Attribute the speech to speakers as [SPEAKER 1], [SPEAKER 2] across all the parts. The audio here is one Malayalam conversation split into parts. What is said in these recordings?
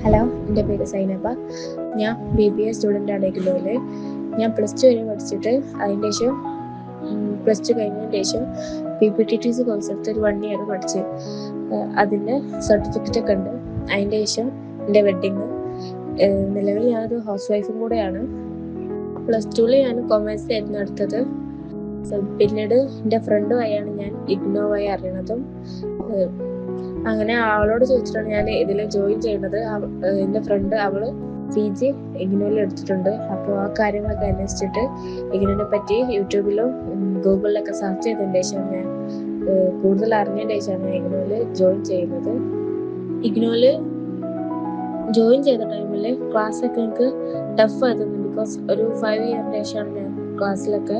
[SPEAKER 1] ഹലോ, എൻ്റെ പേര് സൈനബ. ഞാൻ BBA സ്റ്റുഡൻ്റാണ് ഇഗ്നോയിൽ. ഞാൻ +2 വരെ പഠിച്ചിട്ട് അതിൻ്റെ ശേഷം +2 കഴിഞ്ഞതിന് ശേഷം PPTTC കോഴ്സ് എടുത്ത് ഒരു 1 ഇയർ പഠിച്ച് അതിൻ്റെ സർട്ടിഫിക്കറ്റൊക്കെ ഉണ്ട്. അതിൻ്റെ ശേഷം എൻ്റെ വെഡ്ഡിങ്. നിലവിൽ ഞാനൊരു ഹൗസ് വൈഫും കൂടെയാണ്. +2 ഞാൻ കൊമേഴ്സ് ആയിരുന്നു എടുത്തത്. പിന്നീട് എൻ്റെ ഫ്രണ്ട് വഴിയാണ് ഞാൻ ഇഗ്നോ വഴി അറിയണതും. അങ്ങനെ അവളോട് ചോദിച്ചിട്ടാണ് ഞാൻ ഇതിൽ ജോയിൻ ചെയ്യുന്നത്. എൻ്റെ ഫ്രണ്ട് അവള് PG ഇഗ്നോയിൽ എടുത്തിട്ടുണ്ട്. അപ്പോൾ ആ കാര്യങ്ങളൊക്കെ അന്വേഷിച്ചിട്ട് ഇഗ്നോനെ പറ്റി യൂട്യൂബിലും ഗൂഗിളിലൊക്കെ സെർച്ച് ചെയ്തതിന് ശേഷമാണ് ഞാൻ കൂടുതൽ അറിഞ്ഞതിന് ശേഷമാണ് ഞാൻ ഇഗ്നോയിൽ ജോയിൻ ചെയ്യുന്നത്. ഇഗ്നോയിൽ ജോയിൻ ചെയ്ത ടൈമിൽ ക്ലാസ്സൊക്കെ എനിക്ക് ടഫ് ആയിരുന്നു. ബിക്കോസ് ഒരു 5 ഇയറിന് ശേഷമാണ് ഞാൻ ക്ലാസ്സിലൊക്കെ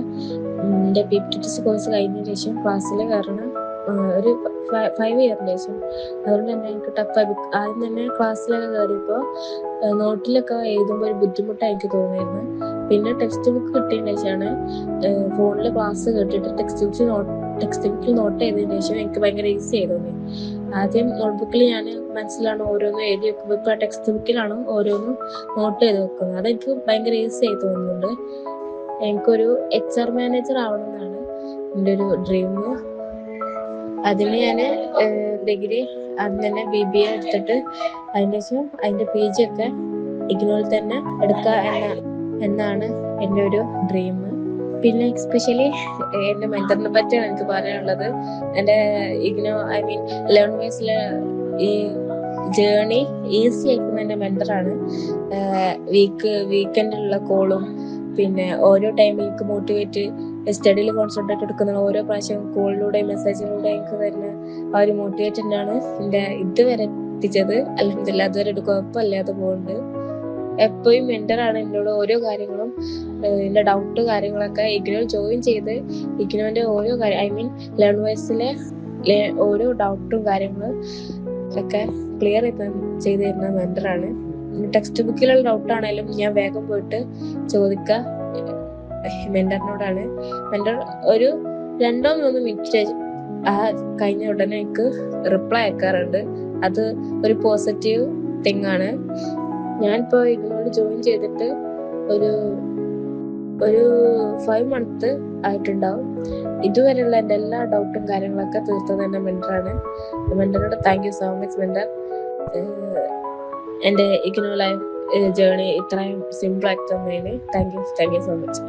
[SPEAKER 1] എൻ്റെ PPTTC കോഴ്സ് കഴിഞ്ഞതിന് ശേഷം ക്ലാസ്സിൽ കയറണം. ഒരു 5 ഇയറിന് ശേഷം. അതുകൊണ്ട് തന്നെ എനിക്ക് ടഫായി. ആദ്യം തന്നെ ക്ലാസ്സിലൊക്കെ കയറിയപ്പോൾ നോട്ടിലൊക്കെ എഴുതുമ്പോൾ ഒരു ബുദ്ധിമുട്ടായി എനിക്ക് തോന്നിയിരുന്നു. പിന്നെ ടെക്സ്റ്റ് ബുക്ക് കിട്ടിയതിന് ശേഷമാണ് ഫോണിൽ ക്ലാസ് കേട്ടിട്ട് ടെക്സ്റ്റ് ബുക്കിൽ നോട്ട് ചെയ്തതിന് ശേഷം എനിക്ക് ഭയങ്കര ഈസി ആയി തോന്നി. ആദ്യം നോട്ട്ബുക്കിൽ ഞാൻ മനസ്സിലാണ് ഓരോന്നും എഴുതി വെക്കുമ്പോൾ ഇപ്പോൾ ടെക്സ്റ്റ് ബുക്കിലാണ് ഓരോന്നും നോട്ട് ചെയ്ത് വെക്കുന്നത്. അതെനിക്ക് ഭയങ്കര ഈസി ആയി തോന്നുന്നുണ്ട്. എനിക്കൊരു HR മാനേജർ ആവണമെന്നാണ് എൻ്റെ ഒരു ഡ്രീം. അതിന് ഞാൻ ഡിഗ്രി അന്ന് തന്നെ BBA എടുത്തിട്ട് അതിൻ്റെ ശേഷം അതിൻ്റെ PG ഒക്കെ ഇഗ്നോയിൽ തന്നെ എടുക്കുക എന്നാണ് എൻ്റെ ഒരു ഡ്രീം. പിന്നെ എസ്പെഷ്യലി എൻ്റെ മെൻറ്ററിനെ പറ്റിയാണ് എനിക്ക് പറയാനുള്ളത്. എൻ്റെ ഇഗ്നോ 11 വയസ്സിലെ ഈ ജേർണി ഈസി ആക്കുന്ന എൻ്റെ മെൻറ്ററാണ്. വീക്കെൻഡിലുള്ള കോളും പിന്നെ ഓരോ ടൈമിൽ എനിക്ക് മോട്ടിവേറ്റ് സ്റ്റഡിയിൽ കോൺസെൻട്രേറ്റ് എടുക്കുന്ന ഓരോ പ്രാവശ്യം കോളിലൂടെ മെസ്സേജിലൂടെ എനിക്ക് തരുന്ന ആ ഒരു മോട്ടിവേറ്റ് തന്നെയാണ് എൻ്റെ ഇതുവരെ എത്തിച്ചത്. അൽഹംദുലില്ലാഹ് അതുവരെ ഒരു കുഴപ്പമില്ലാതെ പോകുന്നുണ്ട്. എപ്പോഴും മെൻറ്ററാണ് എന്നോട് ഓരോ കാര്യങ്ങളും എൻ്റെ ഡൗട്ട് കാര്യങ്ങളൊക്കെ ഇഗ്നോയിൽ ജോയിൻ ചെയ്ത് ഇഗ്നോൻ്റെ ഓരോ കാര്യം 11 വയസ്സിലെ ഓരോ ഡൗട്ടും കാര്യങ്ങളും ഒക്കെ ക്ലിയർ ചെയ്ത് തരുന്ന മെൻറ്ററാണ്. ടെക്സ്റ്റ് ബുക്കിലുള്ള ഡൗട്ടാണേലും ഞാൻ വേഗം പോയിട്ട് ചോദിക്കുക മെൻറ്ററിനോടാണ്. മെൻറ്റർ ഒരു 2-3 മിനിറ്റ് കഴിഞ്ഞ ഉടനെ എനിക്ക് റിപ്ലൈ അയക്കാറുണ്ട്. അത് ഒരു പോസിറ്റീവ് തിങ് ആണ്. ഞാനിപ്പോൾ ഇഗ്നോയിൽ ജോയിൻ ചെയ്തിട്ട് ഒരു 5 മന്ത് ആയിട്ടുണ്ടാവും. ഇതുവരെയുള്ള എൻ്റെ എല്ലാ ഡൗട്ടും കാര്യങ്ങളൊക്കെ തീർത്തത് എൻ്റെ മെൻറ്ററാണ്. മെൻറ്ററിനോട് thank you so much mentor. എൻ്റെ ഇഗ്നോ ലൈഫ് ജേർണി ഇത്രയും സിമ്പിൾ ആക്കി തന്നതിന് താങ്ക് യു സോ മച്ച്.